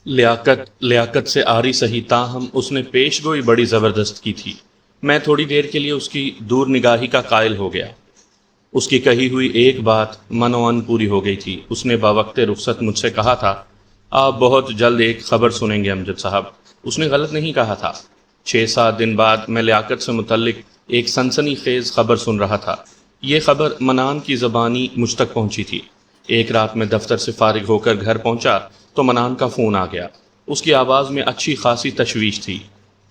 لیاقت سے آری سہی، تاہم اس نے پیش گوئی بڑی زبردست کی تھی۔ میں تھوڑی دیر کے لیے اس کی دور نگاہی کا قائل ہو گیا۔ اس کی کہی ہوئی ایک بات منوان پوری ہو گئی تھی۔ اس نے باوقت رخصت مجھ سے کہا تھا، آپ بہت جلد ایک خبر سنیں گے امجد صاحب۔ اس نے غلط نہیں کہا تھا۔ 6-7 دن بعد میں لیاقت سے متعلق ایک سنسنی خیز خبر سن رہا تھا۔ یہ خبر منان کی زبانی مجھ تک پہنچی تھی۔ ایک رات میں دفتر سے فارغ ہو کر گھر پہنچا تو منان کا فون آ گیا۔ اس کی آواز میں اچھی خاصی تشویش تھی۔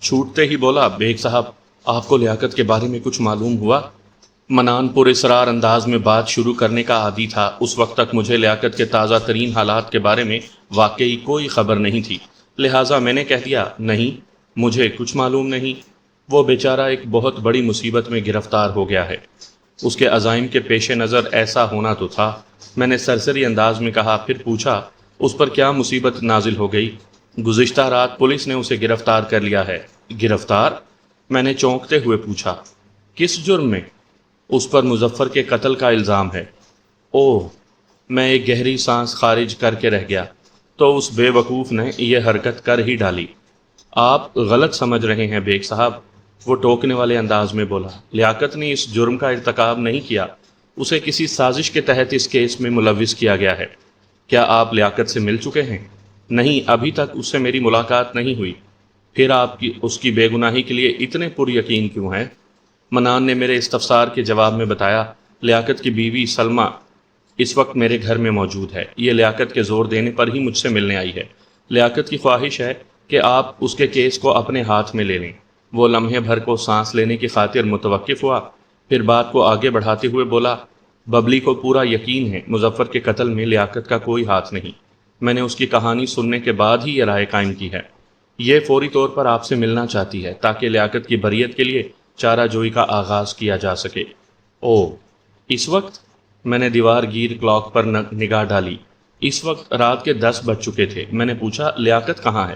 چھوٹتے ہی بولا، بیگ صاحب، آپ کو لیاقت کے بارے میں کچھ معلوم ہوا؟ منان پر اسرار انداز میں بات شروع کرنے کا عادی تھا۔ اس وقت تک مجھے لیاقت کے تازہ ترین حالات کے بارے میں واقعی کوئی خبر نہیں تھی، لہٰذا میں نے کہہ دیا، نہیں، مجھے کچھ معلوم نہیں۔ وہ بیچارہ ایک بہت بڑی مصیبت میں گرفتار ہو گیا ہے۔ اس کے عزائم کے پیش نظر ایسا ہونا تو تھا۔ میں نے سرسری انداز میں کہا، پھر پوچھا، اس پر کیا مصیبت نازل ہو گئی؟ گزشتہ رات پولیس نے اسے گرفتار کر لیا ہے۔ گرفتار؟ میں نے چونکتے ہوئے پوچھا، کس جرم میں؟ اس پر مظفر کے قتل کا الزام ہے۔ اوہ! میں ایک گہری سانس خارج کر کے رہ گیا۔ تو اس بے وقوف نے یہ حرکت کر ہی ڈالی۔ آپ غلط سمجھ رہے ہیں بیگ صاحب، وہ ٹوکنے والے انداز میں بولا۔ لیاقت نے اس جرم کا ارتکاب نہیں کیا، اسے کسی سازش کے تحت اس کیس میں ملوث کیا گیا ہے۔ کیا آپ لیاقت سے مل چکے ہیں؟ نہیں، ابھی تک اس سے میری ملاقات نہیں ہوئی۔ پھر آپ اس کی بے گناہی کے لیے اتنے پر یقین کیوں ہیں؟ منان نے میرے استفسار کے جواب میں بتایا، لیاقت کی بیوی سلمہ اس وقت میرے گھر میں موجود ہے۔ یہ لیاقت کے زور دینے پر ہی مجھ سے ملنے آئی ہے۔ لیاقت کی خواہش ہے کہ آپ اس کے کیس کو اپنے ہاتھ میں لے لیں۔ وہ لمحے بھر کو سانس لینے کی خاطر متوقف ہوا، پھر بات کو آگے بڑھاتے ہوئے بولا، ببلی کو پورا یقین ہے مظفر کے قتل میں لیاقت کا کوئی ہاتھ نہیں۔ میں نے اس کی کہانی سننے کے بعد ہی یہ رائے قائم کی ہے۔ یہ فوری طور پر آپ سے ملنا چاہتی ہے تاکہ لیاقت کی بریت کے لیے چارہ جوئی کا آغاز کیا جا سکے۔ اوہ! اس وقت؟ میں نے دیوار گیر کلاک پر نگاہ ڈالی۔ اس وقت رات کے 10 بج چکے تھے۔ میں نے پوچھا، لیاقت کہاں ہے؟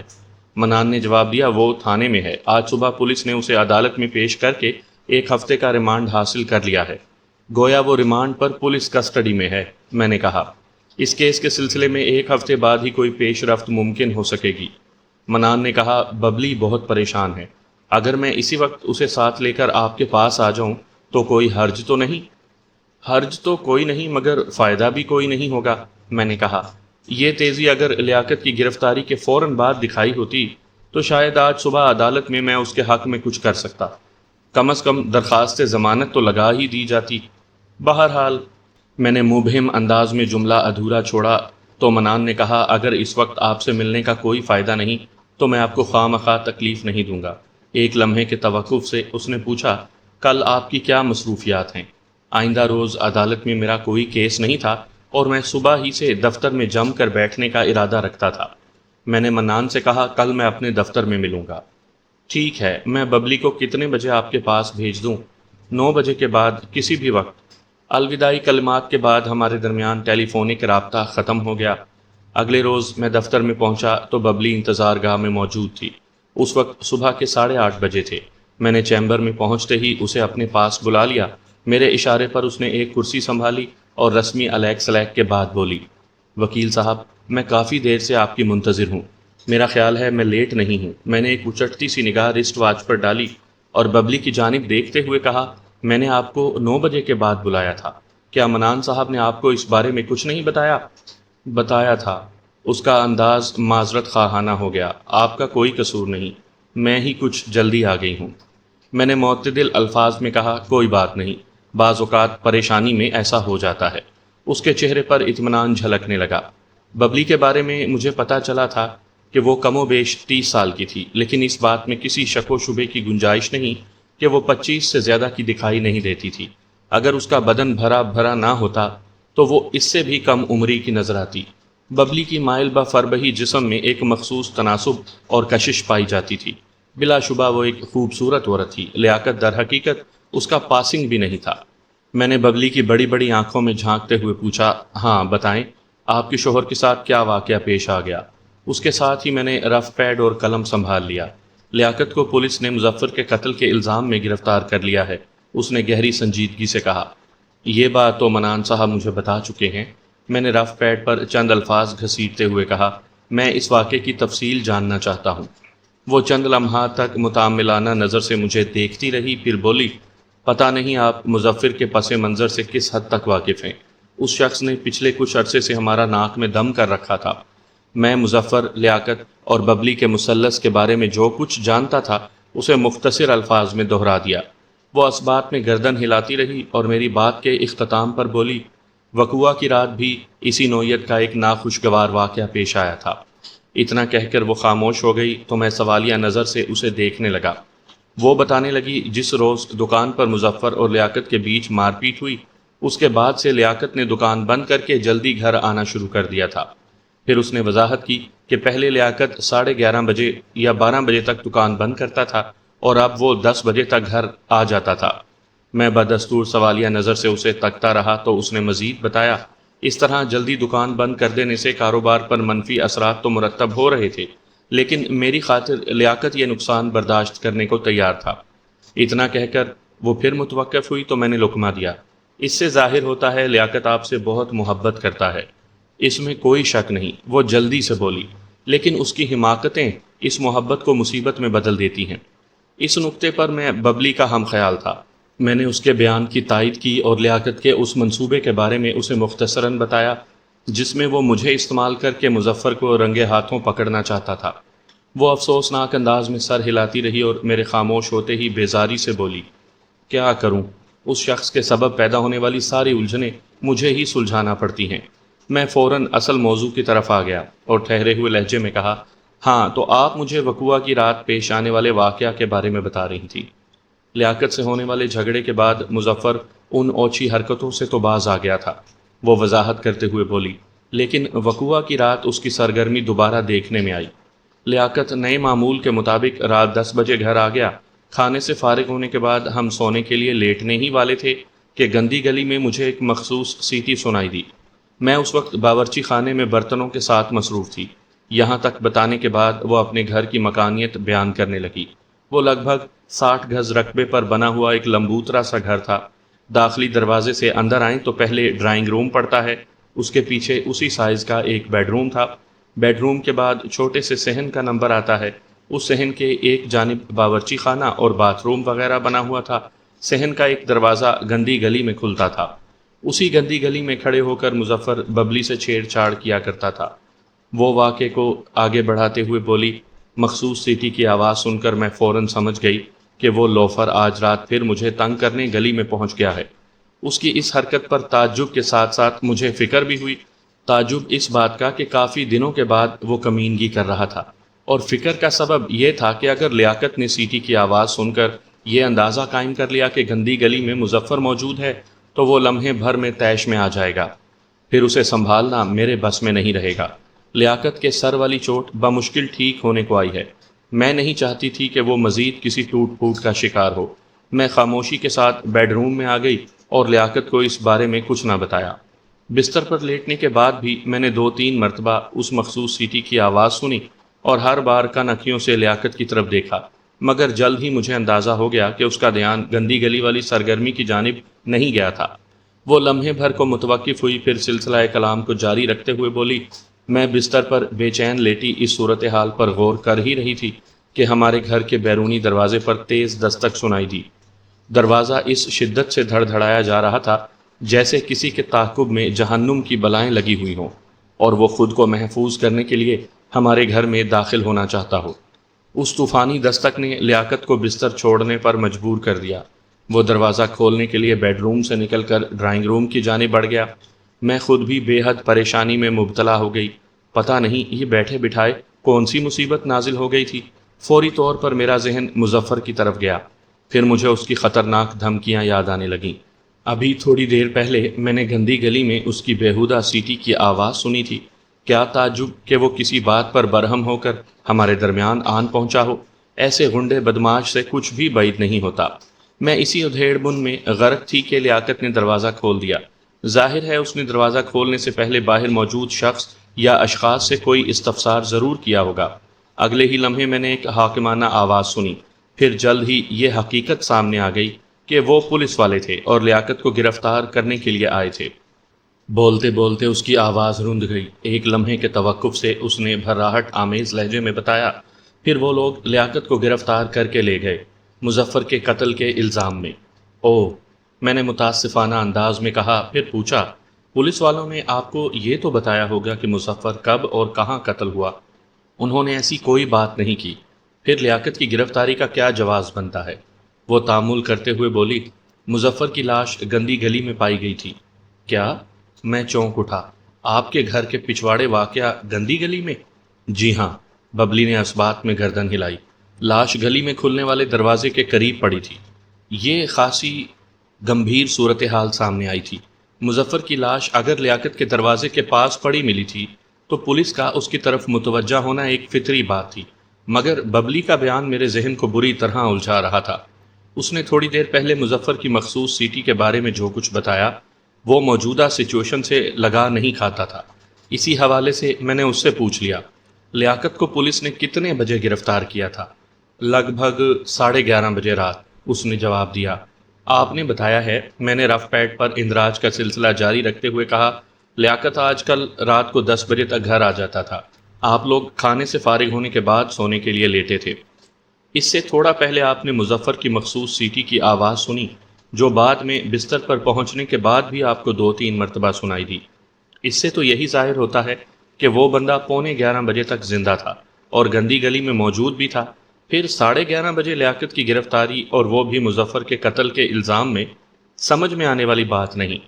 منان نے جواب دیا، وہ تھانے میں ہے۔ آج صبح پولیس نے اسے عدالت میں پیش کر کے 1 ہفتے کا ریمانڈ حاصل کر لیا ہے۔ گویا وہ ریمانڈ پر پولیس کسٹڈی میں ہے۔ میں نے کہا، اس کیس کے سلسلے میں 1 ہفتے بعد ہی کوئی پیش رفت ممکن ہو سکے گی۔ منان نے کہا، ببلی بہت پریشان ہے۔ اگر میں اسی وقت اسے ساتھ لے کر آپ کے پاس آ جاؤں تو کوئی حرج تو نہیں؟ حرج تو کوئی نہیں، مگر فائدہ بھی کوئی نہیں ہوگا۔ میں نے کہا، یہ تیزی اگر لیاقت کی گرفتاری کے فوراً بعد دکھائی ہوتی تو شاید آج صبح عدالت میں اس کے حق میں کچھ کر سکتا۔ کم از کم درخواست ضمانت تو لگا ہی دی جاتی۔ بہرحال، میں نے مبہم انداز میں جملہ ادھورا چھوڑا تو منان نے کہا، اگر اس وقت آپ سے ملنے کا کوئی فائدہ نہیں تو میں آپ کو خواہ مخواہ تکلیف نہیں دوں گا۔ ایک لمحے کے توقف سے اس نے پوچھا، کل آپ کی کیا مصروفیات ہیں؟ آئندہ روز عدالت میں میرا کوئی کیس نہیں تھا اور میں صبح ہی سے دفتر میں جم کر بیٹھنے کا ارادہ رکھتا تھا۔ میں نے منان سے کہا، کل میں اپنے دفتر میں ملوں گا۔ ٹھیک ہے، میں ببلی کو کتنے بجے آپ کے پاس بھیج دوں؟ 9 بجے کے بعد کسی بھی وقت۔ الوداعی کلمات کے بعد ہمارے درمیان ٹیلی فونک رابطہ ختم ہو گیا۔ اگلے روز میں دفتر میں پہنچا تو ببلی انتظار گاہ میں موجود تھی۔ اس وقت صبح کے 8:30 بجے تھے۔ میں نے چیمبر میں پہنچتے ہی اسے اپنے پاس بلا لیا۔ میرے اشارے پر اس نے ایک کرسی سنبھالی اور رسمی علیک سلیک کے بعد بولی، وکیل صاحب، میں کافی دیر سے آپ کی منتظر ہوں۔ میرا خیال ہے میں لیٹ نہیں ہوں۔ میں نے ایک اچٹتی سی نگاہ رسٹ واچ پر ڈالی اور ببلی کی جانب دیکھتے ہوئے کہا، میں نے آپ کو 9 بجے کے بعد بلایا تھا۔ کیا منان صاحب نے آپ کو اس بارے میں کچھ نہیں بتایا؟ بتایا تھا۔ اس کا انداز معذرت خواہانہ ہو گیا۔ آپ کا کوئی قصور نہیں، میں ہی کچھ جلدی آ گئی ہوں۔ میں نے معتدل الفاظ میں کہا، کوئی بات نہیں، بعض اوقات پریشانی میں ایسا ہو جاتا ہے۔ اس کے چہرے پر اطمینان جھلکنے لگا۔ ببلی کے بارے میں مجھے پتہ چلا تھا کہ وہ کم و بیش 30 سال کی تھی، لیکن اس بات میں کسی شک و شبے کی گنجائش نہیں کہ وہ 25 سے زیادہ کی دکھائی نہیں دیتی تھی۔ اگر اس کا بدن بھرا بھرا نہ ہوتا تو وہ اس سے بھی کم عمری کی نظر آتی۔ ببلی کی مائل بہ فربہی جسم میں ایک مخصوص تناسب اور کشش پائی جاتی تھی۔ بلا شبہ وہ ایک خوبصورت عورت تھی۔ لیاقت در حقیقت اس کا پاسنگ بھی نہیں تھا۔ میں نے ببلی کی بڑی بڑی آنکھوں میں جھانکتے ہوئے پوچھا، ہاں بتائیں، آپ کے شوہر کے ساتھ کیا واقعہ پیش آ گیا؟ اس کے ساتھ ہی میں نے رف پیڈ اور قلم سنبھال لیا۔ لیاقت کو پولیس نے مظفر کے قتل کے الزام میں گرفتار کر لیا ہے، اس نے گہری سنجیدگی سے کہا۔ یہ بات تو منان صاحب مجھے بتا چکے ہیں۔ میں نے رف پیڈ پر چند الفاظ گھسیٹتے ہوئے کہا، میں اس واقعے کی تفصیل جاننا چاہتا ہوں۔ وہ چند لمحات تک متعاملانہ نظر سے مجھے دیکھتی رہی، پھر بولی، پتہ نہیں آپ مظفر کے پس منظر سے کس حد تک واقف ہیں۔ اس شخص نے پچھلے کچھ عرصے سے ہمارا ناک میں دم کر رکھا تھا۔ میں مظفر، لیاقت اور ببلی کے مثلث کے بارے میں جو کچھ جانتا تھا اسے مختصر الفاظ میں دہرا دیا۔ وہ اسبات میں گردن ہلاتی رہی اور میری بات کے اختتام پر بولی، وقوعہ کی رات بھی اسی نوعیت کا ایک ناخوشگوار واقعہ پیش آیا تھا۔ اتنا کہہ کر وہ خاموش ہو گئی تو میں سوالیہ نظر سے اسے دیکھنے لگا۔ وہ بتانے لگی، جس روز دکان پر مظفر اور لیاقت کے بیچ مار پیٹ ہوئی، اس کے بعد سے لیاقت نے دکان بند کر کے جلدی گھر آنا شروع کر دیا تھا۔ پھر اس نے وضاحت کی کہ پہلے لیاقت 11:30 بجے یا 12 بجے تک دکان بند کرتا تھا اور اب وہ 10 بجے تک گھر آ جاتا تھا۔ میں بدستور سوالیہ نظر سے اسے تکتا رہا تو اس نے مزید بتایا، اس طرح جلدی دکان بند کر دینے سے کاروبار پر منفی اثرات تو مرتب ہو رہے تھے، لیکن میری خاطر لیاقت یہ نقصان برداشت کرنے کو تیار تھا۔ اتنا کہہ کر وہ پھر متوقف ہوئی تو میں نے لقمہ دیا۔ اس سے ظاہر ہوتا ہے لیاقت آپ سے بہت محبت کرتا ہے، اس میں کوئی شک نہیں، وہ جلدی سے بولی، لیکن اس کی حماقتیں اس محبت کو مصیبت میں بدل دیتی ہیں۔ اس نقطے پر میں ببلی کا ہم خیال تھا۔ میں نے اس کے بیان کی تائید کی اور لیاقت کے اس منصوبے کے بارے میں اسے مختصراً بتایا جس میں وہ مجھے استعمال کر کے مظفر کو رنگے ہاتھوں پکڑنا چاہتا تھا۔ وہ افسوسناک انداز میں سر ہلاتی رہی اور میرے خاموش ہوتے ہی بیزاری سے بولی، کیا کروں، اس شخص کے سبب پیدا ہونے والی ساری الجھنیں مجھے ہی سلجھانا پڑتی ہیں۔ میں فوراً اصل موضوع کی طرف آ گیا اور ٹھہرے ہوئے لہجے میں کہا، ہاں تو آپ مجھے وقوعہ کی رات پیش آنے والے واقعہ کے بارے میں بتا رہی تھی۔ لیاقت سے ہونے والے جھگڑے کے بعد مظفر ان اوچھی حرکتوں سے تو باز آ گیا تھا۔ وہ وضاحت کرتے ہوئے بولی، لیکن وقوعہ کی رات اس کی سرگرمی دوبارہ دیکھنے میں آئی۔ لیاقت نئے معمول کے مطابق رات 10 بجے گھر آ گیا۔ کھانے سے فارغ ہونے کے بعد ہم سونے کے لیے لیٹنے ہی والے تھے کہ گندی گلی میں مجھے ایک مخصوص سیٹی سنائی دی۔ میں اس وقت باورچی خانے میں برتنوں کے ساتھ مصروف تھی۔ یہاں تک بتانے کے بعد وہ اپنے گھر کی مکانیت بیان کرنے لگی۔ وہ لگ بھگ 60 گز رقبے پر بنا ہوا ایک لمبوترا سا گھر تھا۔ داخلی دروازے سے اندر آئیں تو پہلے ڈرائنگ روم پڑتا ہے، اس کے پیچھے اسی سائز کا ایک بیڈ روم تھا۔ بیڈ روم کے بعد چھوٹے سے صحن کا نمبر آتا ہے۔ اس صحن کے ایک جانب باورچی خانہ اور باتھ روم وغیرہ بنا ہوا تھا۔ صحن کا ایک دروازہ گندی گلی میں کھلتا تھا۔ اسی گندی گلی میں کھڑے ہو کر مظفر ببلی سے چھیڑ چھاڑ کیا کرتا تھا۔ وہ واقعے کو آگے بڑھاتے ہوئے بولی، مخصوص سیٹی کی آواز سن کر میں فوراً سمجھ گئی کہ وہ لوفر آج رات پھر مجھے تنگ کرنے گلی میں پہنچ گیا ہے۔ اس کی اس حرکت پر تعجب کے ساتھ ساتھ مجھے فکر بھی ہوئی۔ تعجب اس بات کا کہ کافی دنوں کے بعد وہ کمینگی کر رہا تھا، اور فکر کا سبب یہ تھا کہ اگر لیاقت نے سیٹی کی آواز سن کر یہ اندازہ قائم کر لیا کہ گندی گلی میں مظفر موجود ہے تو وہ لمحے بھر میں طیش میں آ جائے گا، پھر اسے سنبھالنا میرے بس میں نہیں رہے گا۔ لیاقت کے سر والی چوٹ بمشکل ٹھیک ہونے کو آئی ہے۔ میں نہیں چاہتی تھی کہ وہ مزید کسی ٹوٹ پھوٹ کا شکار ہو۔ میں خاموشی کے ساتھ بیڈ روم میں آ گئی اور لیاقت کو اس بارے میں کچھ نہ بتایا۔ بستر پر لیٹنے کے بعد بھی میں نے 2-3 مرتبہ اس مخصوص سیٹی کی آواز سنی اور ہر بار کن اکھیوں سے لیاقت کی طرف دیکھا، مگر جلد ہی مجھے اندازہ ہو گیا کہ اس کا دھیان گندی گلی والی سرگرمی کی جانب نہیں گیا تھا۔ وہ لمحے بھر کو متوقف ہوئی، پھر سلسلہ کلام کو جاری رکھتے ہوئے بولی، میں بستر پر بے چین لیٹی اس صورتحال پر غور کر ہی رہی تھی کہ ہمارے گھر کے بیرونی دروازے پر تیز دستک سنائی دی۔ دروازہ اس شدت سے دھڑ دھڑایا جا رہا تھا جیسے کسی کے تعاقب میں جہنم کی بلائیں لگی ہوئی ہوں اور وہ خود کو محفوظ کرنے کے لیے ہمارے گھر میں داخل ہونا چاہتا ہو۔ اس طوفانی دستک نے لیاقت کو بستر چھوڑنے پر مجبور کر دیا۔ وہ دروازہ کھولنے کے لیے بیڈ روم سے نکل کر ڈرائنگ روم کی جانب بڑھ گیا۔ میں خود بھی بے حد پریشانی میں مبتلا ہو گئی۔ پتہ نہیں یہ بیٹھے بٹھائے کون سی مصیبت نازل ہو گئی تھی۔ فوری طور پر میرا ذہن مظفر کی طرف گیا، پھر مجھے اس کی خطرناک دھمکیاں یاد آنے لگیں۔ ابھی تھوڑی دیر پہلے میں نے گندی گلی میں اس کی بیہودہ سیٹی کی آواز سنی تھی۔ کیا تعجب کہ وہ کسی بات پر برہم ہو کر ہمارے درمیان آن پہنچا ہو۔ ایسے غنڈے بدماش سے کچھ بھی بعید نہیں ہوتا۔ میں اسی ادھیڑ بن میں غرق تھی کہ لیاقت نے دروازہ کھول دیا۔ ظاہر ہے اس نے دروازہ کھولنے سے پہلے باہر موجود شخص یا اشخاص سے کوئی استفسار ضرور کیا ہوگا۔ اگلے ہی لمحے میں نے ایک حاکمانہ آواز سنی، پھر جلد ہی یہ حقیقت سامنے آ گئی کہ وہ پولیس والے تھے اور لیاقت کو گرفتار کرنے کے لیے آئے تھے۔ بولتے بولتے اس کی آواز رند گئی۔ ایک لمحے کے توقف سے اس نے بھراہٹ آمیز لہجے میں بتایا، پھر وہ لوگ لیاقت کو گرفتار کر کے لے گئے، مظفر کے قتل کے الزام میں۔ اوہ، میں نے متاسفانہ انداز میں کہا، پھر پوچھا، پولیس والوں نے آپ کو یہ تو بتایا ہوگا کہ مظفر کب اور کہاں قتل ہوا؟ انہوں نے ایسی کوئی بات نہیں کی۔ پھر لیاقت کی گرفتاری کا کیا جواز بنتا ہے؟ وہ تامل کرتے ہوئے بولی، مظفر کی لاش گندی گلی میں پائی گئی تھی۔ کیا؟ میں چونک اٹھا۔ آپ کے گھر کے پچھواڑے واقعہ گندی گلی میں؟ جی ہاں، ببلی نے اس بات میں گردن ہلائی۔ لاش گلی میں کھلنے والے دروازے کے قریب پڑی تھی۔ یہ خاصی گمبھیر صورتحال سامنے آئی تھی۔ مظفر کی لاش اگر لیاقت کے دروازے کے پاس پڑی ملی تھی تو پولیس کا اس کی طرف متوجہ ہونا ایک فطری بات تھی، مگر ببلی کا بیان میرے ذہن کو بری طرح الجھا رہا تھا۔ اس نے تھوڑی دیر پہلے مظفر کی مخصوص سٹی کے بارے میں جو کچھ بتایا وہ موجودہ سچویشن سے لگا نہیں کھاتا تھا۔ اسی حوالے سے میں نے اس سے پوچھ لیا، لیاقت کو پولیس نے کتنے بجے گرفتار کیا تھا؟ لگ بھگ 11:30 بجے رات، اس نے جواب دیا۔ آپ نے بتایا ہے، میں نے رف پیڈ پر اندراج کا سلسلہ جاری رکھتے ہوئے کہا، لیاقت آج کل رات کو 10 بجے تک گھر آ جاتا تھا۔ آپ لوگ کھانے سے فارغ ہونے کے بعد سونے کے لیے لیٹے تھے۔ اس سے تھوڑا پہلے آپ نے مظفر کی مخصوص سیٹی کی آواز سنی، جو بعد میں بستر پر پہنچنے کے بعد بھی آپ کو 2-3 مرتبہ سنائی دی۔ اس سے تو یہی ظاہر ہوتا ہے کہ وہ بندہ 11:45 بجے تک زندہ تھا اور گندی گلی میں موجود بھی تھا۔ پھر 11:30 بجے لیاقت کی گرفتاری، اور وہ بھی مظفر کے قتل کے الزام میں، سمجھ میں آنے والی بات نہیں۔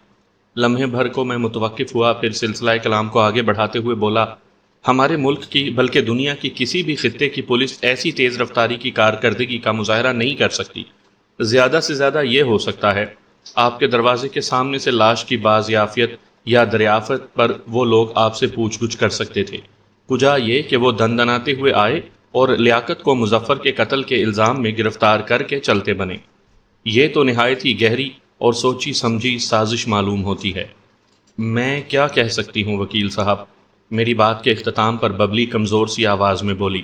لمحے بھر کو میں متوقف ہوا، پھر سلسلہ کلام کو آگے بڑھاتے ہوئے بولا، ہمارے ملک کی بلکہ دنیا کی کسی بھی خطے کی پولیس ایسی تیز رفتاری کی کارکردگی کا مظاہرہ نہیں کر سکتی۔ زیادہ سے زیادہ یہ ہو سکتا ہے آپ کے دروازے کے سامنے سے لاش کی بازیافیت یا دریافت پر وہ لوگ آپ سے پوچھ گچھ کر سکتے تھے، کجا یہ کہ وہ دندناتے ہوئے آئے اور لیاقت کو مظفر کے قتل کے الزام میں گرفتار کر کے چلتے بنے۔ یہ تو نہایت ہی گہری اور سوچی سمجھی سازش معلوم ہوتی ہے۔ میں کیا کہہ سکتی ہوں وکیل صاحب؟ میری بات کے اختتام پر ببلی کمزور سی آواز میں بولی۔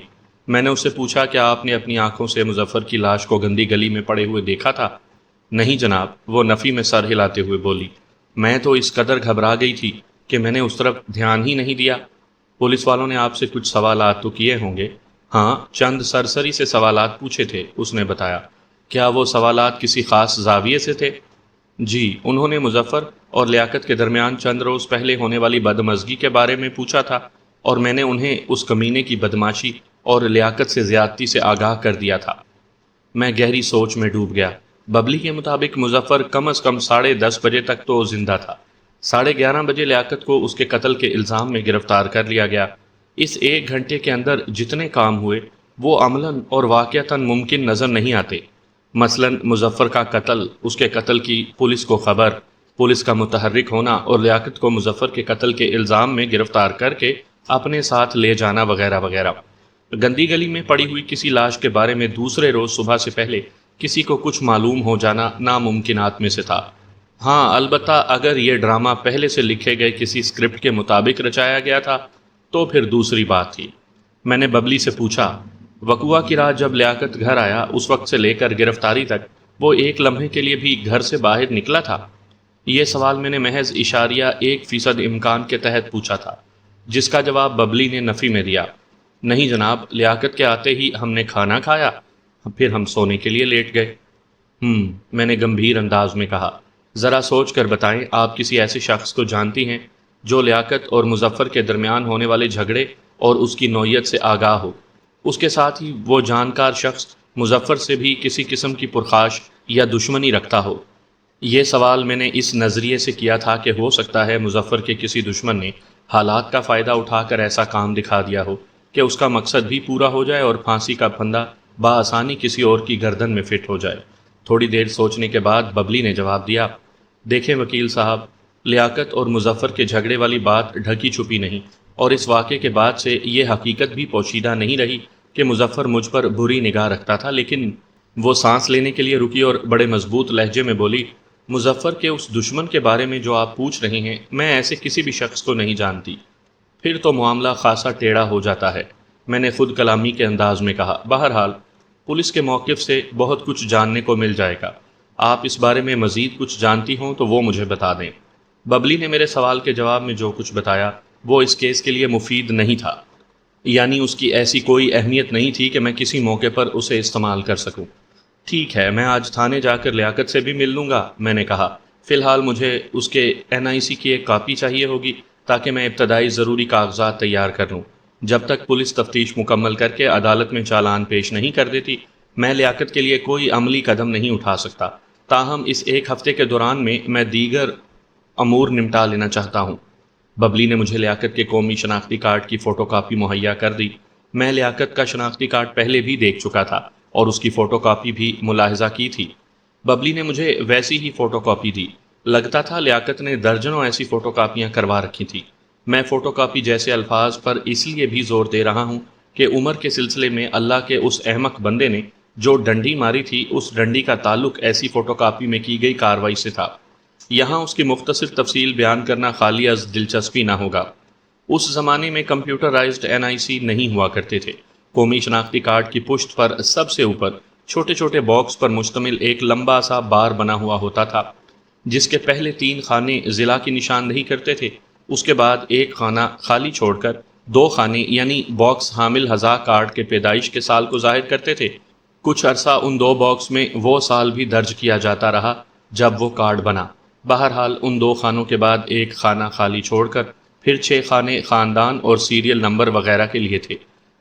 میں نے اس سے پوچھا، کیا آپ نے اپنی آنکھوں سے مظفر کی لاش کو گندی گلی میں پڑے ہوئے دیکھا تھا؟ نہیں جناب، وہ نفی میں سر ہلاتے ہوئے بولی۔ میں تو اس قدر گھبرا گئی تھی کہ میں نے اس طرف دھیان ہی نہیں دیا۔ پولیس والوں نے آپ سے کچھ سوالات تو کیے ہوں گے؟ ہاں، چند سرسری سے سوالات پوچھے تھے، اس نے بتایا۔ کیا وہ سوالات کسی خاص زاویے سے تھے؟ جی، انہوں نے مظفر اور لیاقت کے درمیان چند روز پہلے ہونے والی بدمزگی کے بارے میں پوچھا تھا، اور میں نے انہیں اس کمینے کی بدماشی اور لیاقت سے زیادتی سے آگاہ کر دیا تھا۔ میں گہری سوچ میں ڈوب گیا۔ ببلی کے مطابق مظفر کم از کم 10:30 بجے تک تو زندہ تھا۔ 11:30 بجے لیاقت کو اس کے قتل کے الزام میں گرفتار کر لیا گیا۔ اس 1 گھنٹے کے اندر جتنے کام ہوئے وہ عملاً اور واقعتاً ممکن نظر نہیں آتے۔ مثلاً مظفر کا قتل، اس کے قتل کی پولیس کو خبر، پولیس کا متحرک ہونا، اور لیاقت کو مظفر کے قتل کے الزام میں گرفتار کر کے اپنے ساتھ لے جانا وغیرہ وغیرہ۔ گندی گلی میں پڑی ہوئی کسی لاش کے بارے میں دوسرے روز صبح سے پہلے کسی کو کچھ معلوم ہو جانا ناممکنات میں سے تھا۔ ہاں، البتہ اگر یہ ڈرامہ پہلے سے لکھے گئے کسی اسکرپٹ کے مطابق رچایا گیا تھا تو پھر دوسری بات تھی۔ میں نے ببلی سے پوچھا، وقوعہ کی رات جب لیاقت گھر آیا، اس وقت سے لے کر گرفتاری تک وہ ایک لمحے کے لیے بھی گھر سے باہر نکلا تھا؟ یہ سوال میں نے محض اشاریہ 1% امکان کے تحت پوچھا تھا، جس کا جواب ببلی نے نفی میں دیا۔ نہیں جناب، لیاقت کے آتے ہی ہم نے کھانا کھایا، پھر ہم سونے کے لیے لیٹ گئے۔ میں نے گمبھیر انداز میں کہا، ذرا سوچ کر بتائیں، آپ کسی ایسے شخص کو جانتی ہیں جو لیاقت اور مظفر کے درمیان ہونے والے جھگڑے اور اس کی نوعیت سے آگاہ ہو؟ اس کے ساتھ ہی وہ جانکار شخص مظفر سے بھی کسی قسم کی پرخاش یا دشمنی رکھتا ہو؟ یہ سوال میں نے اس نظریے سے کیا تھا کہ ہو سکتا ہے مظفر کے کسی دشمن نے حالات کا فائدہ اٹھا کر ایسا کام دکھا دیا ہو کہ اس کا مقصد بھی پورا ہو جائے اور پھانسی کا پھندا بآسانی کسی اور کی گردن میں فٹ ہو جائے۔ تھوڑی دیر سوچنے کے بعد ببلی نے جواب دیا، دیکھیں وکیل صاحب، لیاقت اور مظفر کے جھگڑے والی بات ڈھکی چھپی نہیں، اور اس واقعے کے بعد سے یہ حقیقت بھی پوشیدہ نہیں رہی کہ مظفر مجھ پر بری نگاہ رکھتا تھا۔ لیکن وہ سانس لینے کے لیے رکی اور بڑے مضبوط لہجے میں بولی، مظفر کے اس دشمن کے بارے میں جو آپ پوچھ رہے ہیں، میں ایسے کسی بھی شخص کو نہیں جانتی۔ پھر تو معاملہ خاصا ٹیڑھا ہو جاتا ہے، میں نے خود کلامی کے انداز میں کہا۔ بہرحال پولیس کے موقف سے بہت کچھ جاننے کو مل جائے گا۔ آپ اس بارے میں مزید کچھ جانتی ہوں تو وہ مجھے بتا دیں۔ ببلی نے میرے سوال کے جواب میں جو کچھ بتایا وہ اس کیس کے لیے مفید نہیں تھا، یعنی اس کی ایسی کوئی اہمیت نہیں تھی کہ میں کسی موقع پر اسے استعمال کر سکوں۔ ٹھیک ہے، میں آج تھانے جا کر لیاقت سے بھی مل لوں گا، میں نے کہا۔ فی الحال مجھے اس کے NIC کی ایک کاپی چاہیے ہوگی تاکہ میں ابتدائی ضروری کاغذات تیار کر لوں۔ جب تک پولیس تفتیش مکمل کر کے عدالت میں چالان پیش نہیں کر دیتی، میں لیاقت کے لیے کوئی عملی قدم نہیں اٹھا سکتا۔ تاہم اس ایک ہفتے کے دوران میں دیگر امور نمٹا لینا چاہتا ہوں۔ ببلی نے مجھے لیاقت کے قومی شناختی کارڈ کی فوٹو کاپی مہیا کر دی۔ میں لیاقت کا شناختی کارڈ پہلے بھی دیکھ چکا تھا اور اس کی فوٹو کاپی بھی ملاحظہ کی تھی۔ ببلی نے مجھے ویسی ہی فوٹو کاپی دی۔ لگتا تھا لیاقت نے درجنوں ایسی فوٹو کاپیاں کروا رکھی تھی۔ میں فوٹو کاپی جیسے الفاظ پر اس لیے بھی زور دے رہا ہوں کہ عمر کے سلسلے میں اللہ کے اس احمق بندے نے جو ڈنڈی ماری تھی، اس ڈنڈی کا تعلق ایسی فوٹو کاپی میں کی گئی کارروائی سے تھا۔ یہاں اس کی مختصر تفصیل بیان کرنا خالی از دلچسپی نہ ہوگا۔ اس زمانے میں کمپیوٹرائزڈ NIC نہیں ہوا کرتے تھے۔ قومی شناختی کارڈ کی پشت پر سب سے اوپر چھوٹے چھوٹے باکس پر مشتمل ایک لمبا سا بار بنا ہوا ہوتا تھا، جس کے پہلے 3 خانے ضلع کی نشاندہی کرتے تھے۔ اس کے بعد ایک خانہ خالی چھوڑ کر 2 خانے یعنی باکس حامل ہزا کارڈ کے پیدائش کے سال کو ظاہر کرتے تھے۔ کچھ عرصہ ان 2 باکس میں وہ سال بھی درج کیا جاتا رہا جب وہ کارڈ بنا۔ بہرحال ان 2 خانوں کے بعد ایک خانہ خالی چھوڑ کر پھر 6 خانے خاندان اور سیریل نمبر وغیرہ کے لیے تھے۔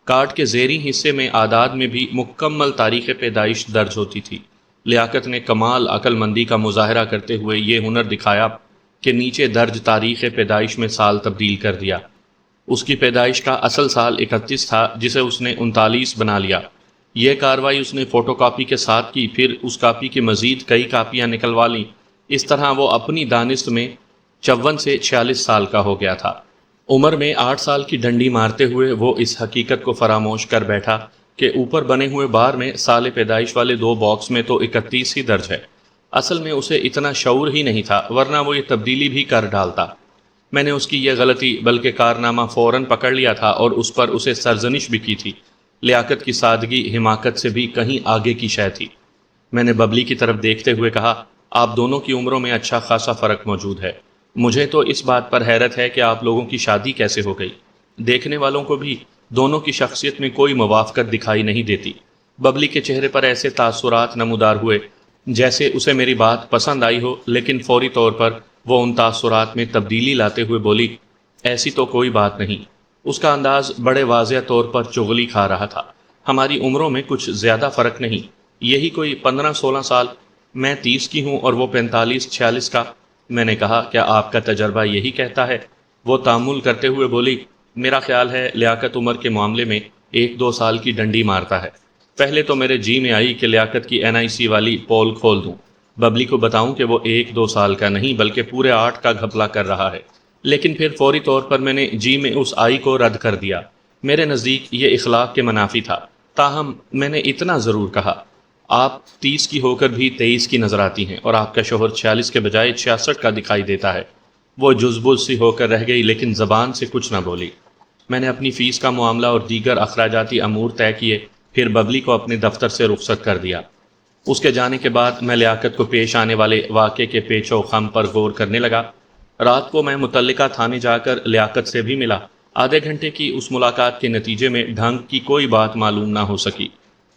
کارڈ کے زیریں حصے میں اعداد میں بھی مکمل تاریخ پیدائش درج ہوتی تھی۔ لیاقت نے کمال عقل مندی کا مظاہرہ کرتے ہوئے یہ ہنر دکھایا کہ نیچے درج تاریخ پیدائش میں سال تبدیل کر دیا۔ اس کی پیدائش کا اصل سال 31 تھا، جسے اس نے 39 بنا لیا۔ یہ کارروائی اس نے فوٹو کاپی کے ساتھ کی، پھر اس کاپی کی مزید کئی کاپیاں نکلوا لیں۔ اس طرح وہ اپنی دانست میں 54 سے 46 سال کا ہو گیا تھا۔ عمر میں 8 سال کی ڈنڈی مارتے ہوئے وہ اس حقیقت کو فراموش کر بیٹھا کہ اوپر بنے ہوئے بار میں سال پیدائش والے 2 باکس میں تو 31 ہی درج ہے۔ اصل میں اسے اتنا شعور ہی نہیں تھا، ورنہ وہ یہ تبدیلی بھی کر ڈالتا۔ میں نے اس کی یہ غلطی بلکہ کارنامہ فوراً پکڑ لیا تھا اور اس پر اسے سرزنش بھی کی تھی۔ لیاقت کی سادگی حماقت سے بھی کہیں آگے کی شے تھی۔ میں نے ببلی کی طرف دیکھتے ہوئے کہا، آپ دونوں کی عمروں میں اچھا خاصا فرق موجود ہے۔ مجھے تو اس بات پر حیرت ہے کہ آپ لوگوں کی شادی کیسے ہو گئی۔ دیکھنے والوں کو بھی دونوں کی شخصیت میں کوئی موافقت دکھائی نہیں دیتی۔ ببلی کے چہرے پر ایسے تاثرات نمودار ہوئے جیسے اسے میری بات پسند آئی ہو، لیکن فوری طور پر وہ ان تاثرات میں تبدیلی لاتے ہوئے بولی، ایسی تو کوئی بات نہیں۔ اس کا انداز بڑے واضح طور پر چغلی کھا رہا تھا۔ ہماری عمروں میں کچھ زیادہ فرق نہیں، یہی کوئی 15-16 سال۔ میں 30 کی ہوں اور وہ 45-46 کا۔ میں نے کہا، کیا آپ کا تجربہ یہی کہتا ہے؟ وہ تأمل کرتے ہوئے بولی، میرا خیال ہے لیاقت عمر کے معاملے میں 1-2 سال کی ڈنڈی مارتا ہے۔ پہلے تو میرے جی میں آئی کہ لیاقت کی NIC والی پول کھول دوں، ببلی کو بتاؤں کہ وہ 1-2 سال کا نہیں بلکہ پورے 8 کا گھپلا کر رہا ہے، لیکن پھر فوری طور پر میں نے جی میں اس آئی کو رد کر دیا۔ میرے نزدیک یہ اخلاق کے منافی تھا۔ تاہم میں نے اتنا ضرور کہا، آپ 30 کی ہو کر بھی 23 کی نظر آتی ہیں اور آپ کا شوہر 46 کے بجائے 66 کا دکھائی دیتا ہے۔ وہ جزبز سی ہو کر رہ گئی لیکن زبان سے کچھ نہ بولی۔ میں نے اپنی فیس کا معاملہ اور دیگر اخراجاتی امور طے کیے، پھر ببلی کو اپنے دفتر سے رخصت کر دیا۔ اس کے جانے کے بعد میں لیاقت کو پیش آنے والے واقعے کے پیچ و خم پر غور کرنے لگا۔ رات کو میں متعلقہ تھانے جا کر لیاقت سے بھی ملا۔ آدھے گھنٹے کی اس ملاقات کے نتیجے میں ڈھنگ کی کوئی بات معلوم نہ ہو سکی۔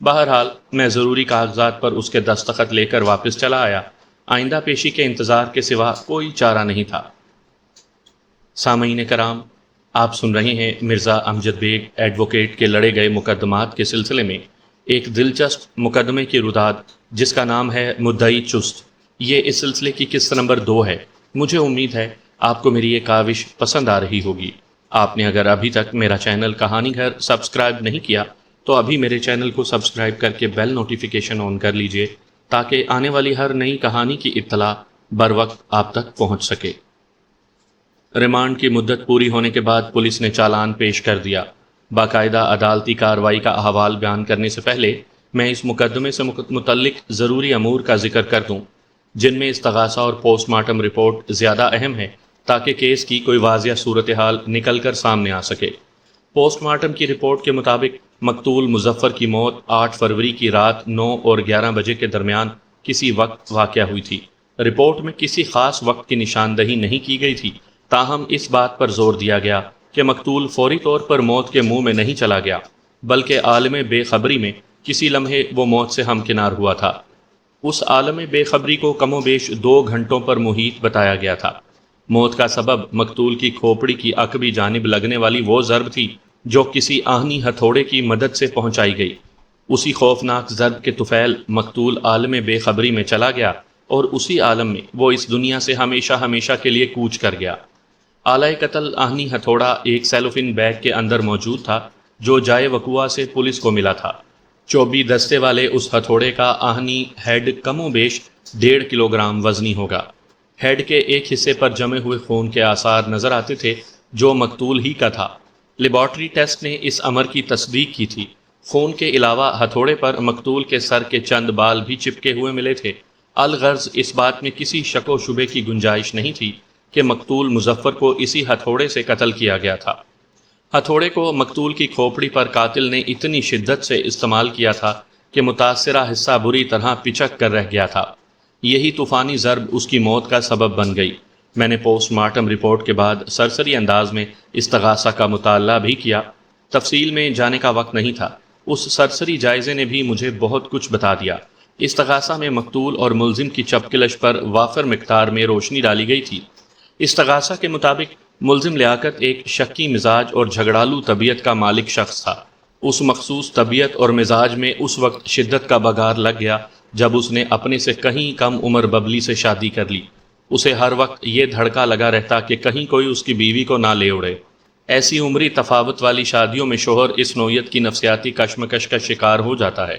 بہرحال میں ضروری کاغذات پر اس کے دستخط لے کر واپس چلا آیا۔ آئندہ پیشی کے انتظار کے سوا کوئی چارہ نہیں تھا۔ سامعین کرام، آپ سن رہے ہیں مرزا امجد بیگ ایڈوکیٹ کے لڑے گئے مقدمات کے سلسلے میں ایک دلچسپ مقدمے کی رداد جس کا نام ہے مدعی چست۔ یہ اس سلسلے کی قسط نمبر 2 ہے۔ مجھے امید ہے آپ کو میری یہ کاوش پسند آ رہی ہوگی۔ آپ نے اگر ابھی تک میرا چینل کہانی گھر سبسکرائب نہیں کیا تو ابھی میرے چینل کو سبسکرائب کر کے بیل نوٹیفیکیشن آن کر لیجئے تاکہ آنے والی ہر نئی کہانی کی اطلاع بر وقت آپ تک پہنچ سکے۔ ریمانڈ کی مدت پوری ہونے کے بعد پولیس نے چالان پیش کر دیا۔ باقاعدہ عدالتی کارروائی کا احوال بیان کرنے سے پہلے میں اس مقدمے سے متعلق ضروری امور کا ذکر کر دوں جن میں استغاثہ اور پوسٹ مارٹم رپورٹ زیادہ اہم ہے تاکہ کیس کی کوئی واضح صورتحال نکل کر سامنے آ سکے۔ پوسٹ مارٹم کی رپورٹ کے مطابق مقتول مظفر کی موت 8 فروری کی رات 9 اور 11 بجے کے درمیان کسی وقت واقع ہوئی تھی۔ رپورٹ میں کسی خاص وقت کی نشاندہی نہیں کی گئی تھی، تاہم اس بات پر زور دیا گیا کہ مقتول فوری طور پر موت کے منہ میں نہیں چلا گیا، بلکہ عالم بے خبری میں کسی لمحے وہ موت سے ہمکنار ہوا تھا۔ اس عالم بے خبری کو کم و بیش 2 گھنٹوں پر محیط بتایا گیا تھا۔ موت کا سبب مقتول کی کھوپڑی کی عقبی جانب لگنے والی وہ ضرب تھی جو کسی آہنی ہتھوڑے کی مدد سے پہنچائی گئی۔ اسی خوفناک ضرب کے طفیل مقتول عالم بے خبری میں چلا گیا اور اسی عالم میں وہ اس دنیا سے ہمیشہ ہمیشہ کے لیے کوچ کر گیا۔ آلہ قتل آہنی ہتھوڑا ایک سیلوفین بیگ کے اندر موجود تھا جو جائے وقوع سے پولیس کو ملا تھا۔ چوبی دستے والے اس ہتھوڑے کا آہنی ہیڈ کم و بیش 1.5 کلوگرام وزنی ہوگا۔ ہیڈ کے ایک حصے پر جمے ہوئے خون کے آثار نظر آتے تھے جو مقتول ہی کا تھا۔ لیبارٹری ٹیسٹ نے اس امر کی تصدیق کی تھی۔ خون کے علاوہ ہتھوڑے پر مقتول کے سر کے چند بال بھی چپکے ہوئے ملے تھے۔ الغرض اس بات میں کسی شک و شبے کی گنجائش نہیں تھی کہ مقتول مظفر کو اسی ہتھوڑے سے قتل کیا گیا تھا۔ ہتھوڑے کو مقتول کی کھوپڑی پر قاتل نے اتنی شدت سے استعمال کیا تھا کہ متاثرہ حصہ بری طرح پچک کر رہ گیا تھا۔ یہی طوفانی ضرب اس کی موت کا سبب بن گئی۔ میں نے پوسٹ مارٹم رپورٹ کے بعد سرسری انداز میں استغاثہ کا مطالعہ بھی کیا۔ تفصیل میں جانے کا وقت نہیں تھا۔ اس سرسری جائزے نے بھی مجھے بہت کچھ بتا دیا۔ استغاثہ میں مقتول اور ملزم کی چپکلش پر وافر مقدار میں روشنی ڈالی گئی تھی۔ استغاثہ کے مطابق ملزم لیاقت ایک شکی مزاج اور جھگڑالو طبیعت کا مالک شخص تھا۔ اس مخصوص طبیعت اور مزاج میں اس وقت شدت کا بگار لگ گیا جب اس نے اپنے سے کہیں کم عمر ببلی سے شادی کر لی۔ اسے ہر وقت یہ دھڑکا لگا رہتا کہ کہیں کوئی اس کی بیوی کو نہ لے اڑے۔ ایسی عمری تفاوت والی شادیوں میں شوہر اس نوعیت کی نفسیاتی کشمکش کا شکار ہو جاتا ہے۔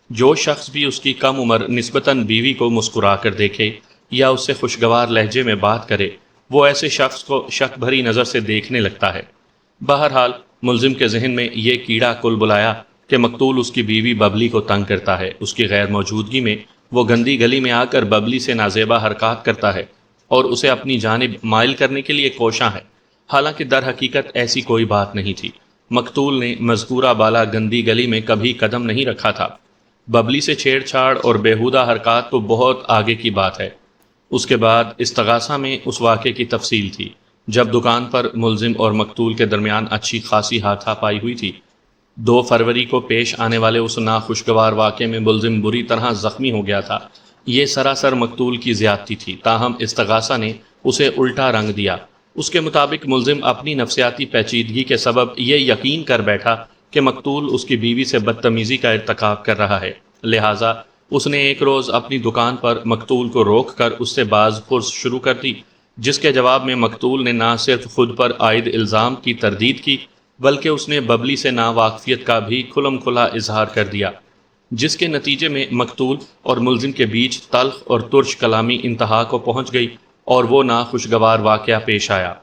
جو شخص بھی اس کی کم عمر نسبتاً بیوی کو مسکرا کر دیکھے یا اس سے خوشگوار لہجے میں بات کرے، وہ ایسے شخص کو شک بھری نظر سے دیکھنے لگتا ہے۔ بہرحال ملزم کے ذہن میں یہ کیڑا کل بلایا کہ مقتول اس کی بیوی ببلی کو تنگ کرتا ہے۔ اس کی غیر موجودگی میں وہ گندی گلی میں آ کر ببلی سے نازیبا حرکات کرتا ہے اور اسے اپنی جانب مائل کرنے کے لیے کوشاں ہے، حالانکہ در حقیقت ایسی کوئی بات نہیں تھی۔ مقتول نے مذکورہ بالا گندی گلی میں کبھی قدم نہیں رکھا تھا۔ ببلی سے چھیڑ چھاڑ اور بیہودہ حرکات تو بہت آگے کی بات ہے۔ اس کے بعد استغاثہ میں اس واقعے کی تفصیل تھی جب دکان پر ملزم اور مقتول کے درمیان اچھی خاصی ہاتھا پائی ہوئی تھی۔ 2 فروری کو پیش آنے والے اس ناخوشگوار واقعے میں ملزم بری طرح زخمی ہو گیا تھا۔ یہ سراسر مقتول کی زیادتی تھی، تاہم استغاثہ نے اسے الٹا رنگ دیا۔ اس کے مطابق ملزم اپنی نفسیاتی پیچیدگی کے سبب یہ یقین کر بیٹھا کہ مقتول اس کی بیوی سے بدتمیزی کا ارتکاب کر رہا ہے، لہٰذا اس نے ایک روز اپنی دکان پر مقتول کو روک کر اس سے باز پرس شروع کر دی، جس کے جواب میں مقتول نے نہ صرف خود پر عائد الزام کی تردید کی بلکہ اس نے ببلی سے ناواقفیت کا بھی کھلم کھلا اظہار کر دیا، جس کے نتیجے میں مقتول اور ملزم کے بیچ تلخ اور ترش کلامی انتہا کو پہنچ گئی اور وہ ناخوشگوار واقعہ پیش آیا۔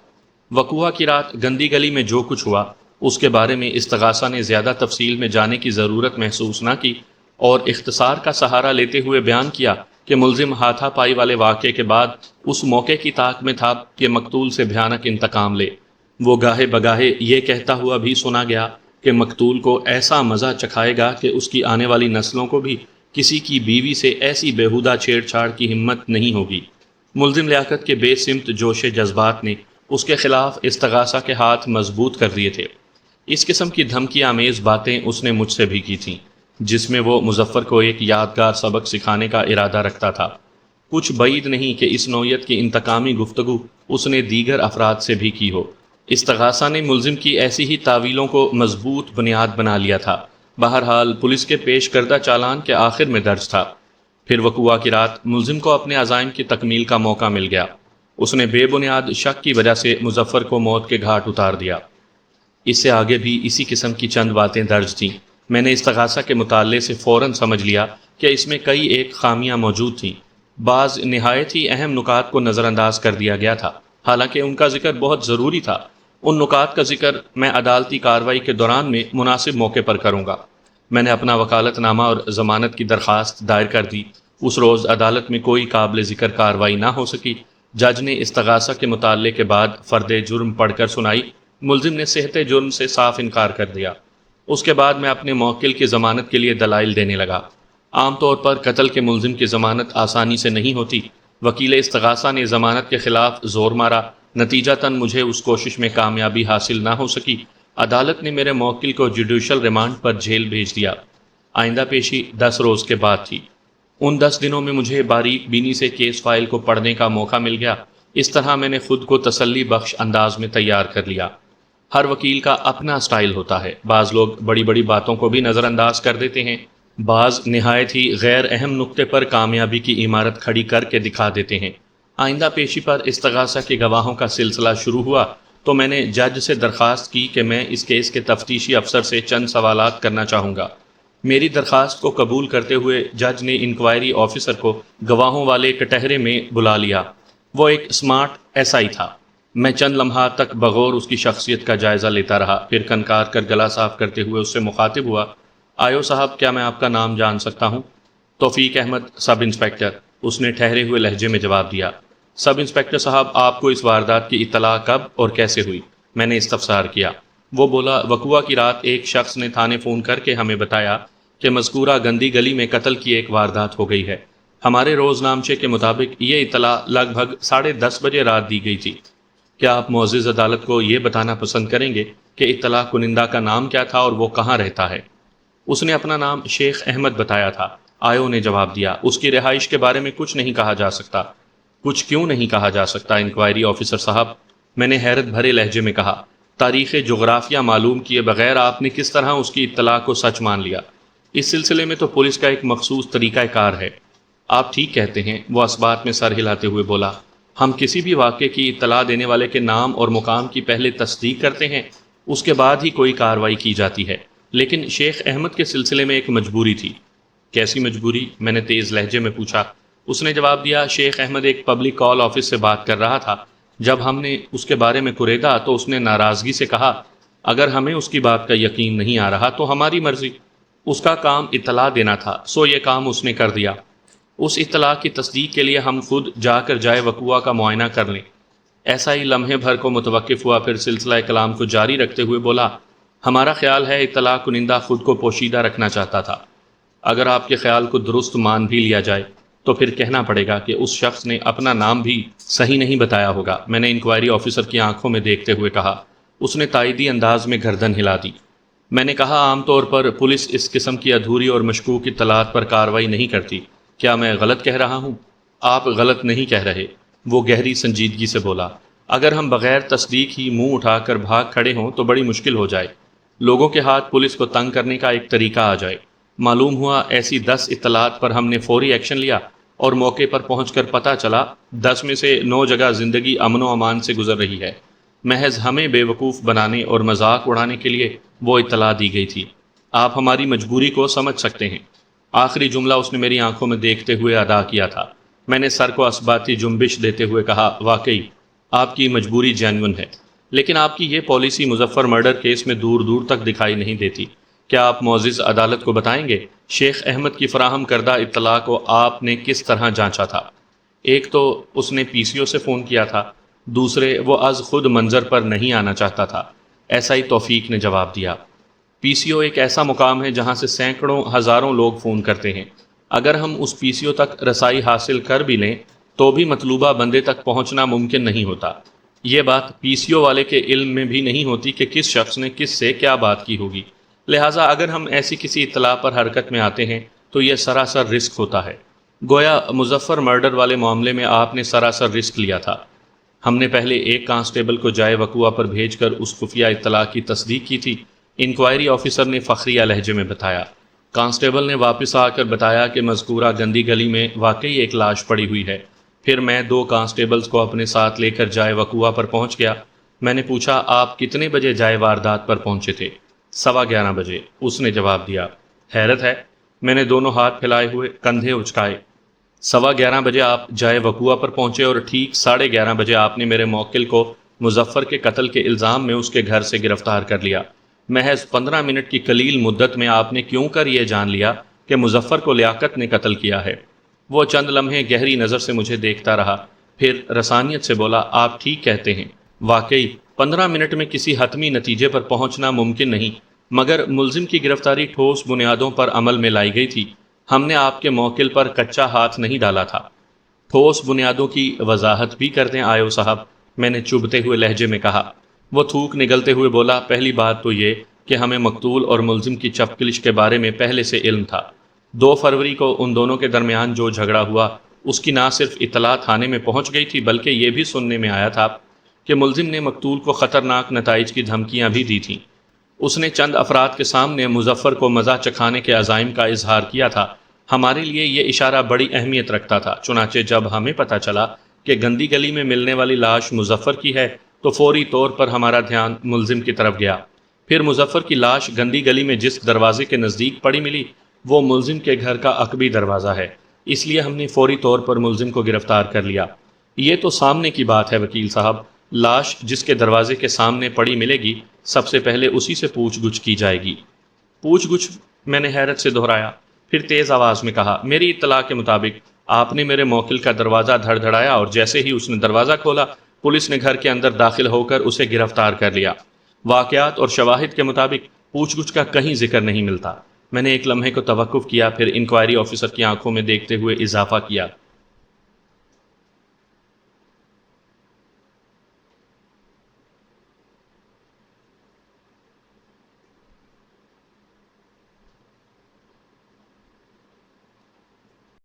وقوع کی رات گندی گلی میں جو کچھ ہوا اس کے بارے میں استغاثہ نے زیادہ تفصیل میں جانے کی ضرورت محسوس نہ کی اور اختصار کا سہارا لیتے ہوئے بیان کیا کہ ملزم ہاتھا پائی والے واقعے کے بعد اس موقع کی طاق میں تھا کہ مقتول سے بھیانک انتقام لے۔ وہ گاہے بگاہے یہ کہتا ہوا بھی سنا گیا کہ مقتول کو ایسا مزہ چکھائے گا کہ اس کی آنے والی نسلوں کو بھی کسی کی بیوی سے ایسی بیہودہ چھیڑ چھاڑ کی ہمت نہیں ہوگی۔ ملزم لیاقت کے بے سمت جوش جذبات نے اس کے خلاف استغاثہ کے ہاتھ مضبوط کر دیے تھے۔ اس قسم کی دھمکی آمیز باتیں اس نے مجھ سے بھی کی تھیں، جس میں وہ مظفر کو ایک یادگار سبق سکھانے کا ارادہ رکھتا تھا۔ کچھ بعید نہیں کہ اس نوعیت کی انتقامی گفتگو اس نے دیگر افراد سے بھی کی ہو۔ استغاثہ نے ملزم کی ایسی ہی تعویلوں کو مضبوط بنیاد بنا لیا تھا۔ بہرحال پولیس کے پیش کردہ چالان کے آخر میں درج تھا۔ پھر وقوع کی رات ملزم کو اپنے عزائم کی تکمیل کا موقع مل گیا۔ اس نے بے بنیاد شک کی وجہ سے مظفر کو موت کے گھاٹ اتار دیا۔ اس سے آگے بھی اسی قسم کی چند باتیں درج تھیں۔ میں نے استغاثہ کے مطالعے سے فوراً سمجھ لیا کہ اس میں کئی ایک خامیاں موجود تھیں۔ بعض نہایت ہی اہم نکات کو نظر انداز کر دیا گیا تھا، حالانکہ ان کا ذکر بہت ضروری تھا۔ ان نکات کا ذکر میں عدالتی کارروائی کے دوران میں مناسب موقع پر کروں گا۔ میں نے اپنا وکالت نامہ اور ضمانت کی درخواست دائر کر دی۔ اس روز عدالت میں کوئی قابل ذکر کارروائی نہ ہو سکی۔ جج نے استغاثہ کے مطالعے کے بعد فرد جرم پڑھ کر سنائی۔ ملزم نے صحت جرم سے صاف انکار کر دیا۔ اس کے بعد میں اپنے موکل کی ضمانت کے لیے دلائل دینے لگا۔ عام طور پر قتل کے ملزم کی ضمانت آسانی سے نہیں ہوتی، وکیل استغاثہ نے ضمانت کے خلاف زور مارا، نتیجتاً مجھے اس کوشش میں کامیابی حاصل نہ ہو سکی۔ عدالت نے میرے موکل کو جوڈیشل ریمانڈ پر جیل بھیج دیا۔ آئندہ پیشی 10 روز کے بعد تھی۔ ان 10 دنوں میں مجھے باریک بینی سے کیس فائل کو پڑھنے کا موقع مل گیا۔ اس طرح میں نے خود کو تسلی بخش انداز میں تیار کر لیا۔ ہر وکیل کا اپنا سٹائل ہوتا ہے۔ بعض لوگ بڑی بڑی باتوں کو بھی نظر انداز کر دیتے ہیں، بعض نہایت ہی غیر اہم نقطے پر کامیابی کی عمارت کھڑی کر کے دکھا دیتے ہیں۔ آئندہ پیشی پر استغاثہ کے گواہوں کا سلسلہ شروع ہوا تو میں نے جج سے درخواست کی کہ میں اس کیس کے تفتیشی افسر سے چند سوالات کرنا چاہوں گا۔ میری درخواست کو قبول کرتے ہوئے جج نے انکوائری آفیسر کو گواہوں والے کٹہرے میں بلا لیا۔ وہ ایک سمارٹ ایس آئی تھا۔ میں چند لمحات تک بغور اس کی شخصیت کا جائزہ لیتا رہا، پھر کنکار کر گلا صاف کرتے ہوئے اس سے مخاطب ہوا۔ آئیو صاحب، کیا میں آپ کا نام جان سکتا ہوں؟ توفیق احمد، سب انسپیکٹر، اس نے ٹھہرے ہوئے لہجے میں جواب دیا۔ سب انسپیکٹر صاحب، آپ کو اس واردات کی اطلاع کب اور کیسے ہوئی؟ میں نے استفسار کیا۔ وہ بولا، وقوع کی رات ایک شخص نے تھانے فون کر کے ہمیں بتایا کہ مذکورہ گندی گلی میں قتل کی ایک واردات ہو گئی ہے۔ ہمارے روز نامچے کے مطابق یہ اطلاع لگ بھگ 10:30 بجے رات دی گئی تھی۔ کیا آپ معزز عدالت کو یہ بتانا پسند کریں گے کہ اطلاع کنندہ کا نام کیا تھا اور وہ کہاں رہتا ہے؟ اس نے اپنا نام شیخ احمد بتایا تھا، آئیو نے جواب دیا۔ اس کی رہائش کے بارے میں کچھ نہیں کہا جا سکتا۔ کچھ کیوں نہیں کہا جا سکتا انکوائری آفیسر صاحب؟ میں نے حیرت بھرے لہجے میں کہا۔ تاریخ جغرافیہ معلوم کیے بغیر آپ نے کس طرح اس کی اطلاع کو سچ مان لیا؟ اس سلسلے میں تو پولیس کا ایک مخصوص طریقہ کار ہے۔ آپ ٹھیک کہتے ہیں، وہ اسبات میں سر ہلاتے ہوئے بولا۔ ہم کسی بھی واقعے کی اطلاع دینے والے کے نام اور مقام کی پہلے تصدیق کرتے ہیں، اس کے بعد ہی کوئی کارروائی کی جاتی ہے۔ لیکن شیخ احمد کے سلسلے میں ایک مجبوری تھی۔ کیسی مجبوری؟ میں نے تیز لہجے میں پوچھا۔ اس نے جواب دیا، شیخ احمد ایک پبلک کال آفس سے بات کر رہا تھا۔ جب ہم نے اس کے بارے میں کریدا تو اس نے ناراضگی سے کہا، اگر ہمیں اس کی بات کا یقین نہیں آ رہا تو ہماری مرضی۔ اس کا کام اطلاع دینا تھا، سو یہ کام اس نے کر دیا۔ اس اطلاع کی تصدیق کے لیے ہم خود جا کر جائے وقوع کا معائنہ کر لیں۔ ایسا ہی لمحے بھر کو متوقف ہوا، پھر سلسلہ کلام کو جاری رکھتے ہوئے بولا، ہمارا خیال ہے اطلاع کنندہ خود کو پوشیدہ رکھنا چاہتا تھا۔ اگر آپ کے خیال کو درست مان بھی لیا جائے تو پھر کہنا پڑے گا کہ اس شخص نے اپنا نام بھی صحیح نہیں بتایا ہوگا۔ میں نے انکوائری آفیسر کی آنکھوں میں دیکھتے ہوئے کہا۔ اس نے تائیدی انداز میں گردن ہلا دی۔ میں نے کہا، عام طور پر پولیس اس قسم کی ادھوری اور مشکوک اطلاعات پر کارروائی نہیں کرتی۔ کیا میں غلط کہہ رہا ہوں؟ آپ غلط نہیں کہہ رہے، وہ گہری سنجیدگی سے بولا۔ اگر ہم بغیر تصدیق ہی منہ اٹھا کر بھاگ کھڑے ہوں تو بڑی مشکل ہو جائے۔ لوگوں کے ہاتھ پولیس کو تنگ کرنے کا ایک طریقہ آ جائے۔ معلوم ہوا ایسی 10 اطلاعات پر ہم نے فوری ایکشن لیا اور موقع پر پہنچ کر پتہ چلا 10 میں سے 9 جگہ زندگی امن و امان سے گزر رہی ہے۔ محض ہمیں بے وقوف بنانے اور مذاق اڑانے کے لیے وہ اطلاع دی گئی تھی۔ آپ ہماری مجبوری کو سمجھ سکتے ہیں۔ آخری جملہ اس نے میری آنکھوں میں دیکھتے ہوئے ادا کیا تھا۔ میں نے سر کو اسباتی جنبش دیتے ہوئے کہا، واقعی آپ کی مجبوری جینون ہے، لیکن آپ کی یہ پالیسی مظفر مرڈر کیس میں دور دور تک دکھائی نہیں دیتی۔ کیا آپ معزز عدالت کو بتائیں گے شیخ احمد کی فراہم کردہ اطلاع کو آپ نے کس طرح جانچا تھا؟ ایک تو اس نے پی سی او سے فون کیا تھا، دوسرے وہ از خود منظر پر نہیں آنا چاہتا تھا، ایسا ہی توفیق نے جواب دیا۔ پی سی او ایک ایسا مقام ہے جہاں سے سینکڑوں ہزاروں لوگ فون کرتے ہیں۔ اگر ہم اس پی سی او تک رسائی حاصل کر بھی لیں تو بھی مطلوبہ بندے تک پہنچنا ممکن نہیں ہوتا۔ یہ بات پی سی او والے کے علم میں بھی نہیں ہوتی کہ کس شخص نے کس سے کیا بات کی ہوگی۔ لہٰذا اگر ہم ایسی کسی اطلاع پر حرکت میں آتے ہیں تو یہ سراسر رسک ہوتا ہے۔ گویا مظفر مرڈر والے معاملے میں آپ نے سراسر رسک لیا تھا۔ ہم نے پہلے ایک کانسٹیبل کو جائے وقوع پر بھیج کر اس خفیہ اطلاع کی تصدیق کی تھی، انکوائری آفیسر نے فخریہ لہجے میں بتایا۔ کانسٹیبل نے واپس آ کر بتایا کہ مذکورہ گندی گلی میں واقعی ایک لاش پڑی ہوئی ہے۔ پھر میں 2 کانسٹیبلز کو اپنے ساتھ لے کر جائے وقوع پر پہنچ گیا۔ میں نے پوچھا، آپ کتنے بجے جائے واردات پر پہنچے تھے؟ 11:15 بجے، اس نے جواب دیا۔ حیرت ہے، میں نے دونوں ہاتھ پھیلائے ہوئے کندھے اچکائے۔ 11:15 بجے آپ جائے وقوع پر پہنچے اور ٹھیک 11:30 بجے آپ نے میرے موکل کو مظفر کے قتل کے الزام میں اس کے گھر سے گرفتار کر لیا۔ محض 15 منٹ کی قلیل مدت میں آپ نے کیوں کر یہ جان لیا کہ مظفر کو لیاقت نے قتل کیا ہے؟ وہ چند لمحے گہری نظر سے مجھے دیکھتا رہا، پھر رسانیت سے بولا، آپ ٹھیک کہتے ہیں، واقعی 15 منٹ میں کسی حتمی نتیجے پر پہنچنا ممکن نہیں، مگر ملزم کی گرفتاری ٹھوس بنیادوں پر عمل میں لائی گئی تھی۔ ہم نے آپ کے موکل پر کچا ہاتھ نہیں ڈالا تھا۔ ٹھوس بنیادوں کی وضاحت بھی کر دیں آئیو صاحب، میں نے چبھتے ہوئے لہجے میں کہا۔ وہ تھوک نگلتے ہوئے بولا، پہلی بات تو یہ کہ ہمیں مقتول اور ملزم کی چپکلش کے بارے میں پہلے سے علم تھا۔ 2 فروری کو ان دونوں کے درمیان جو جھگڑا ہوا اس کی نہ صرف اطلاع تھانے میں پہنچ گئی تھی بلکہ یہ بھی سننے میں آیا تھا کہ ملزم نے مقتول کو خطرناک نتائج کی دھمکیاں بھی دی تھیں۔ اس نے چند افراد کے سامنے مظفر کو مزہ چکھانے کے عزائم کا اظہار کیا تھا۔ ہمارے لیے یہ اشارہ بڑی اہمیت رکھتا تھا، چنانچہ جب ہمیں پتہ چلا کہ گندی گلی میں ملنے والی لاش مظفر کی ہے تو فوری طور پر ہمارا دھیان ملزم کی طرف گیا۔ پھر مظفر کی لاش گندی گلی میں جس دروازے کے نزدیک پڑی ملی وہ ملزم کے گھر کا عقبی دروازہ ہے، اس لیے ہم نے فوری طور پر ملزم کو گرفتار کر لیا۔ یہ تو سامنے کی بات ہے وکیل صاحب، لاش جس کے دروازے کے سامنے پڑی ملے گی سب سے پہلے اسی سے پوچھ گچھ کی جائے گی۔ پوچھ گچھ؟ میں نے حیرت سے دہرایا، پھر تیز آواز میں کہا، میری اطلاع کے مطابق آپ نے میرے موکل کا دروازہ دھڑ دھڑایا اور جیسے ہی اس نے دروازہ کھولا پولیس نے گھر کے اندر داخل ہو کر اسے گرفتار کر لیا۔ واقعات اور شواہد کے مطابق پوچھ گچھ کا کہیں ذکر نہیں ملتا۔ میں نے ایک لمحے کو توقف کیا، پھر انکوائری آفیسر کی آنکھوں میں دیکھتے ہوئے اضافہ کیا،